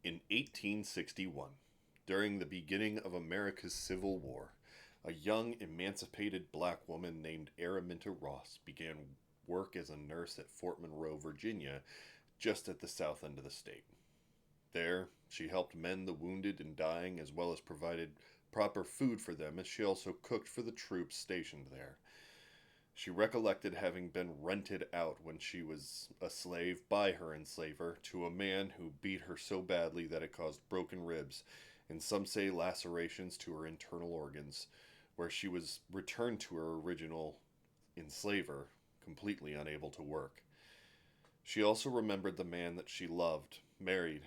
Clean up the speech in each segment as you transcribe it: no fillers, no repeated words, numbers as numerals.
In 1861, during the beginning of America's Civil War, a young emancipated black woman named Araminta Ross began work as a nurse at Fort Monroe, Virginia, just at the south end of the state. There, she helped mend the wounded and dying as well as provided proper food for them as she also cooked for the troops stationed there. She recollected having been rented out when she was a slave by her enslaver to a man who beat her so badly that it caused broken ribs and some say lacerations to her internal organs, where she was returned to her original enslaver, completely unable to work. She also remembered the man that she loved, married,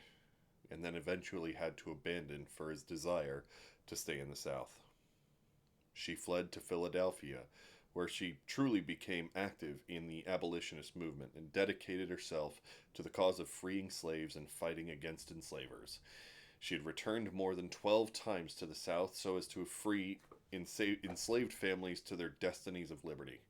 and then eventually had to abandon for his desire to stay in the South. She fled to Philadelphia, where she truly became active in the abolitionist movement and dedicated herself to the cause of freeing slaves and fighting against enslavers. She had returned more than 12 times to the South so as to free enslaved families to their destinies of liberty.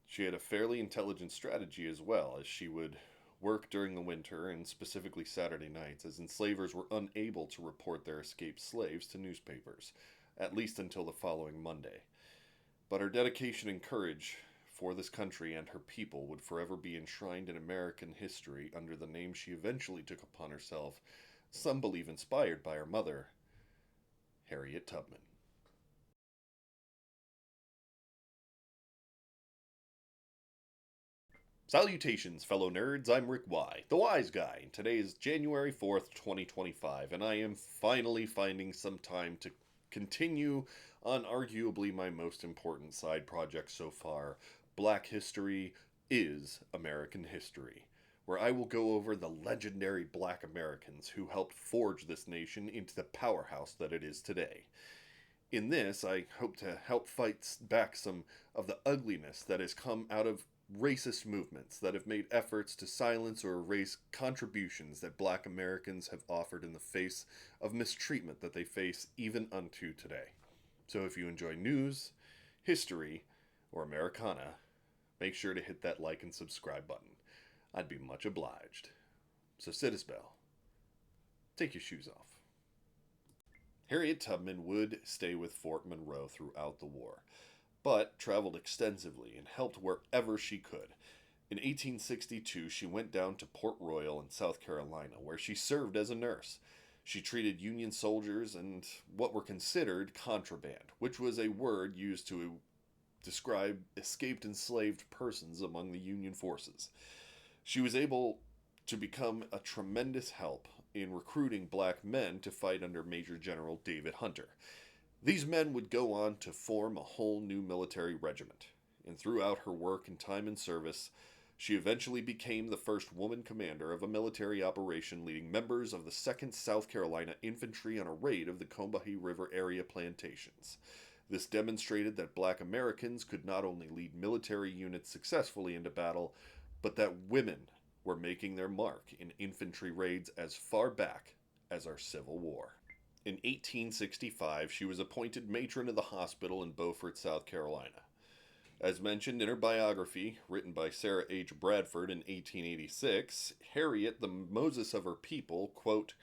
She had a fairly intelligent strategy as well, as she would work during the winter and specifically Saturday nights, as enslavers were unable to report their escaped slaves to newspapers, at least until the following Monday. But her dedication and courage for this country and her people would forever be enshrined in American history under the name she eventually took upon herself, some believe inspired by her mother, Harriet Tubman. Salutations, fellow nerds. I'm Rick Y, the Wise Guy, and today is January 4th, 2025, and I am finally finding some time to continue on arguably my most important side project so far, Black History is American History, where I will go over the legendary Black Americans who helped forge this nation into the powerhouse that it is today. In this, I hope to help fight back some of the ugliness that has come out of racist movements that have made efforts to silence or erase contributions that black Americans have offered in the face of mistreatment that they face even unto today. So if you enjoy news, history, or Americana, make sure to hit that like and subscribe button. I'd be much obliged. So sit as bell. Take your shoes off. Harriet Tubman would stay with Fort Monroe throughout the war, but traveled extensively and helped wherever she could. In 1862, she went down to Port Royal in South Carolina, where she served as a nurse. She treated Union soldiers and what were considered contraband, which was a word used to describe escaped enslaved persons among the Union forces. She was able to become a tremendous help in recruiting black men to fight under Major General David Hunter. These men would go on to form a whole new military regiment, and throughout her work and time in service, she eventually became the first woman commander of a military operation leading members of the 2nd South Carolina Infantry on a raid of the Combahee River area plantations. This demonstrated that black Americans could not only lead military units successfully into battle, but that women were making their mark in infantry raids as far back as our Civil War. In 1865, she was appointed matron of the hospital in Beaufort, South Carolina. As mentioned in her biography, written by Sarah H. Bradford in 1886, Harriet, the Moses of her people, quote,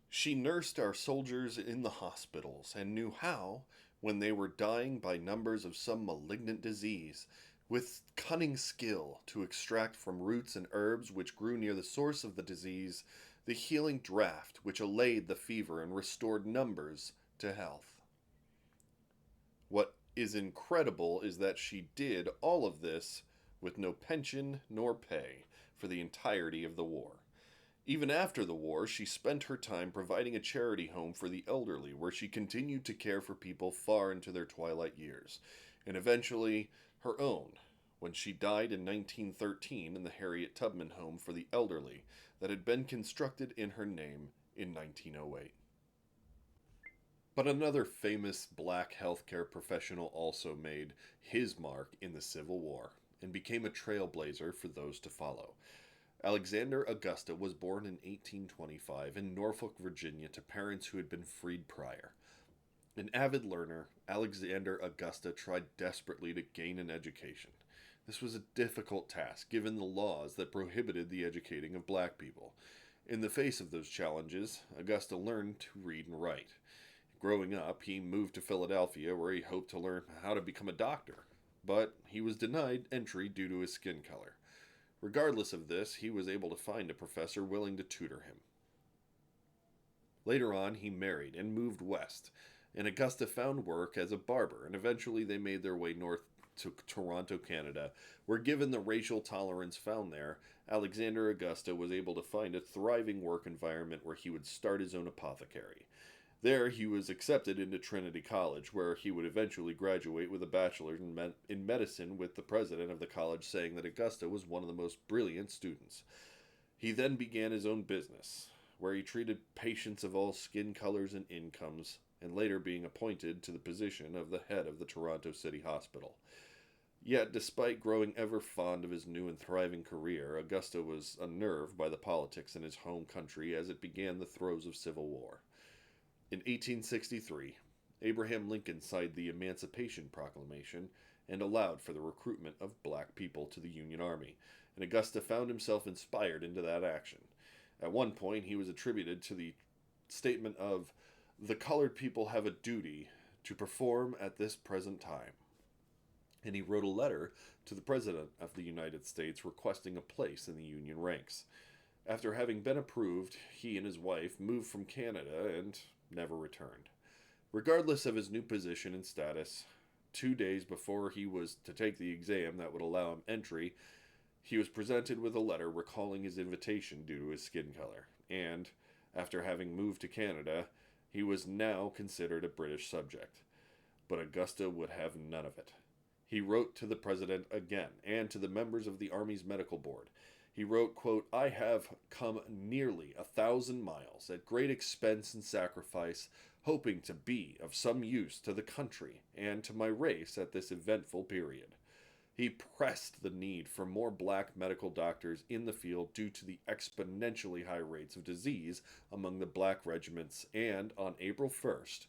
"She nursed our soldiers in the hospitals and knew how, when they were dying by numbers of some malignant disease, with cunning skill to extract from roots and herbs which grew near the source of the disease the healing draught which allayed the fever and restored numbers to health." What is incredible is that she did all of this with no pension nor pay for the entirety of the war. Even after the war, she spent her time providing a charity home for the elderly where she continued to care for people far into their twilight years, and eventually her own, when she died in 1913 in the Harriet Tubman Home for the Elderly that had been constructed in her name in 1908. But another famous black healthcare professional also made his mark in the Civil War and became a trailblazer for those to follow. Alexander Augusta was born in 1825 in Norfolk, Virginia, to parents who had been freed prior. An avid learner, Alexander Augusta tried desperately to gain an education. This was a difficult task given the laws that prohibited the educating of black people. In the face of those challenges, Augusta learned to read and write. Growing up, he moved to Philadelphia where he hoped to learn how to become a doctor, but he was denied entry due to his skin color. Regardless of this, he was able to find a professor willing to tutor him. Later on, he married and moved west, and Augusta found work as a barber, and eventually they made their way north to Toronto, Canada, where, given the racial tolerance found there, Alexander Augusta was able to find a thriving work environment where he would start his own apothecary. There, he was accepted into Trinity College, where he would eventually graduate with a bachelor's in medicine, with the president of the college saying that Augusta was one of the most brilliant students. He then began his own business, where he treated patients of all skin colors and incomes, and later being appointed to the position of the head of the Toronto City Hospital. Yet, despite growing ever fond of his new and thriving career, Augusta was unnerved by the politics in his home country as it began the throes of civil war. In 1863, Abraham Lincoln signed the Emancipation Proclamation and allowed for the recruitment of black people to the Union Army, and Augusta found himself inspired into that action. At one point, he was attributed to the statement of, "The colored people have a duty to perform at this present time." And he wrote a letter to the President of the United States requesting a place in the Union ranks. After having been approved, he and his wife moved from Canada and never returned. Regardless of his new position and status, 2 days before he was to take the exam that would allow him entry, he was presented with a letter recalling his invitation due to his skin color, and, after having moved to Canada, he was now considered a British subject. But Augusta would have none of it. He wrote to the president again, and to the members of the Army's medical board. He wrote, quote, "I have come nearly 1,000 miles, at great expense and sacrifice, hoping to be of some use to the country and to my race at this eventful period." He pressed the need for more black medical doctors in the field due to the exponentially high rates of disease among the black regiments, and on April 1st,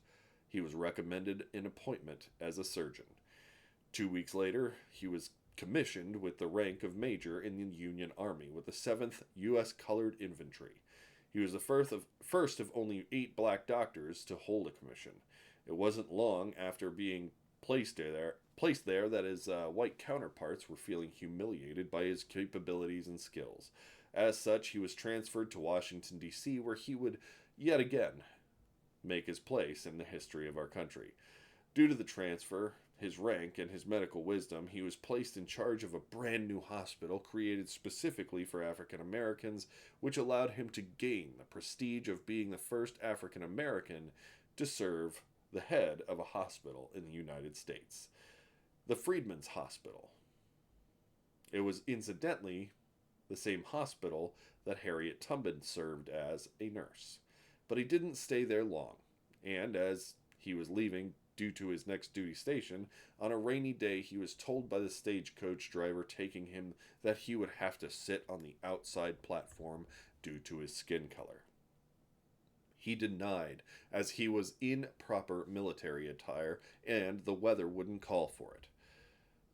he was recommended an appointment as a surgeon. 2 weeks later, he was commissioned with the rank of major in the Union Army with the 7th U.S. Colored Infantry. He was the first of only 8 black doctors to hold a commission. It wasn't long after being placed there that his white counterparts were feeling humiliated by his capabilities and skills. As such, he was transferred to Washington, D.C., where he would yet again make his place in the history of our country. Due to the transfer, his rank, and his medical wisdom, he was placed in charge of a brand new hospital created specifically for African Americans, which allowed him to gain the prestige of being the first African American to serve the head of a hospital in the United States, the Freedmen's Hospital. It was incidentally the same hospital that Harriet Tubman served as a nurse. But he didn't stay there long, and as he was leaving due to his next duty station, on a rainy day he was told by the stagecoach driver taking him that he would have to sit on the outside platform due to his skin color. He denied, as he was in proper military attire and the weather wouldn't call for it.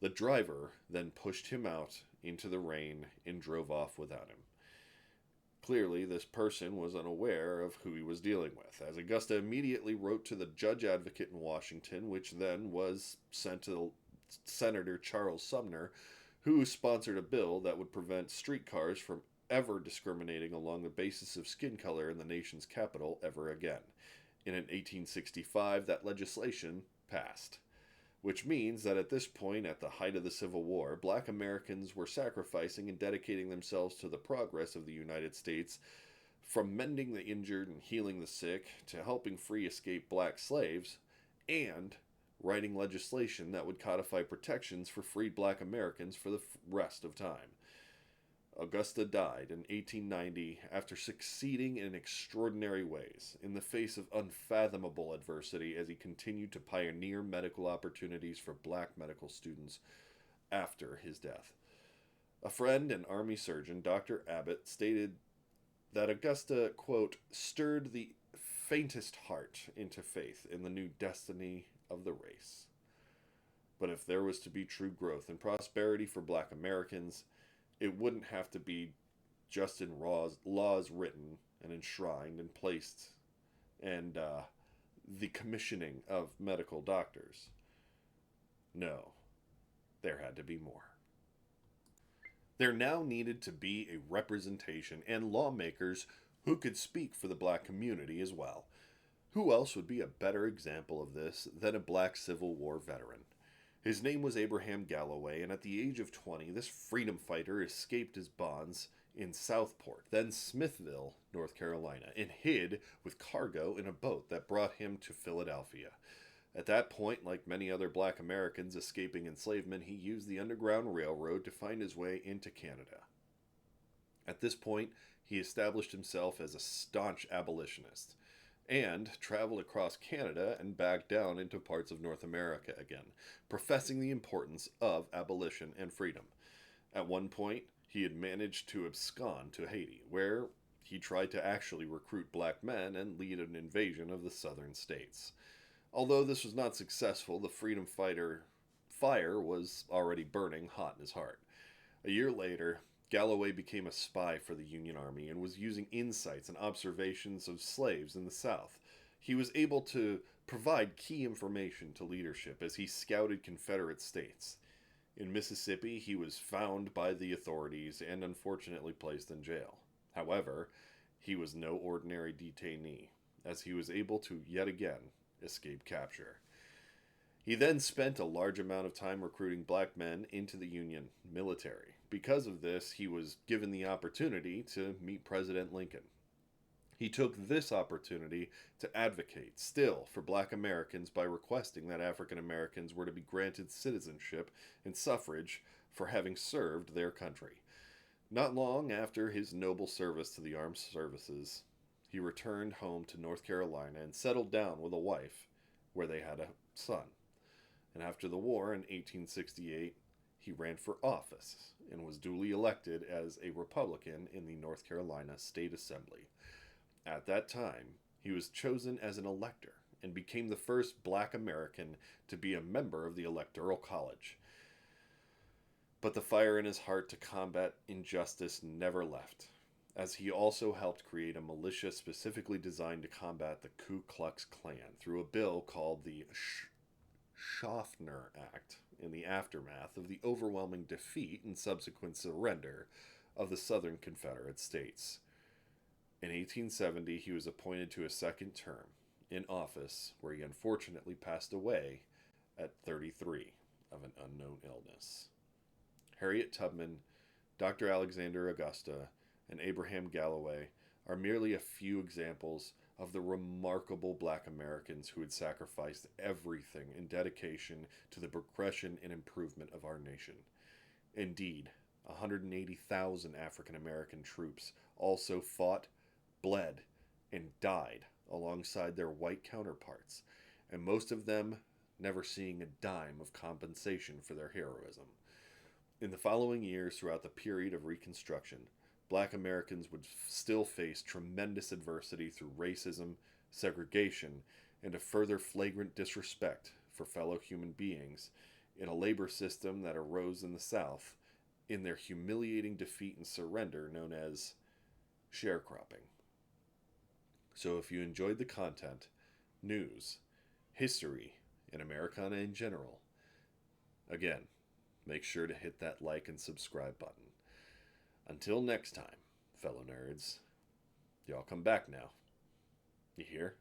The driver then pushed him out into the rain and drove off without him. Clearly, this person was unaware of who he was dealing with, as Augusta immediately wrote to the judge advocate in Washington, which then was sent to Senator Charles Sumner, who sponsored a bill that would prevent streetcars from ever discriminating along the basis of skin color in the nation's capital ever again. In 1865, that legislation passed, which means that at this point, at the height of the Civil War, black Americans were sacrificing and dedicating themselves to the progress of the United States, from mending the injured and healing the sick to helping free escaped black slaves, and writing legislation that would codify protections for freed black Americans for the rest of time. Augusta died in 1890 after succeeding in extraordinary ways in the face of unfathomable adversity as he continued to pioneer medical opportunities for black medical students after his death. A friend and Army surgeon, Dr. Abbott, stated that Augusta, quote, "stirred the faintest heart into faith in the new destiny of the race." But if there was to be true growth and prosperity for black Americans, it wouldn't have to be just in laws written and enshrined and placed, and the commissioning of medical doctors. No, there had to be more. There now needed to be a representation and lawmakers who could speak for the black community as well. Who else would be a better example of this than a black Civil War veteran? His name was Abraham Galloway, and at the age of 20, this freedom fighter escaped his bonds in Southport, then Smithville, North Carolina, and hid with cargo in a boat that brought him to Philadelphia. At that point, like many other black Americans escaping enslavement, he used the Underground Railroad to find his way into Canada. At this point, he established himself as a staunch abolitionist and traveled across Canada and back down into parts of North America again, professing the importance of abolition and freedom. At one point, he had managed to abscond to Haiti, where he tried to actually recruit black men and lead an invasion of the southern states. Although this was not successful, the freedom fighter fire was already burning hot in his heart. A year later, Galloway became a spy for the Union Army and was using insights and observations of slaves in the South. He was able to provide key information to leadership as he scouted Confederate states. In Mississippi, he was found by the authorities and unfortunately placed in jail. However, he was no ordinary detainee, as he was able to yet again escape capture. He then spent a large amount of time recruiting black men into the Union military. Because of this, he was given the opportunity to meet President Lincoln. He took this opportunity to advocate still for black Americans by requesting that African Americans were to be granted citizenship and suffrage for having served their country. Not long after his noble service to the armed services, he returned home to North Carolina and settled down with a wife, where they had a son. And after the war in 1868, he ran for office and was duly elected as a Republican in the North Carolina State Assembly. At that time, he was chosen as an elector and became the first black American to be a member of the Electoral College. But the fire in his heart to combat injustice never left, as he also helped create a militia specifically designed to combat the Ku Klux Klan through a bill called the Schaffner Act in the aftermath of the overwhelming defeat and subsequent surrender of the Southern Confederate States. In 1870, he was appointed to a second term in office, where he unfortunately passed away at 33 of an unknown illness. Harriet Tubman, Dr. Alexander Augusta, and Abraham Galloway are merely a few examples of the remarkable black Americans who had sacrificed everything in dedication to the progression and improvement of our nation. Indeed, 180,000 African American troops also fought, bled, and died alongside their white counterparts, and most of them never seeing a dime of compensation for their heroism. In the following years, throughout the period of Reconstruction, black Americans would still face tremendous adversity through racism, segregation, and a further flagrant disrespect for fellow human beings in a labor system that arose in the South in their humiliating defeat and surrender known as sharecropping. So if you enjoyed the content, news, history, and Americana in general, again, make sure to hit that like and subscribe button. Until next time, fellow nerds, y'all come back now. You hear?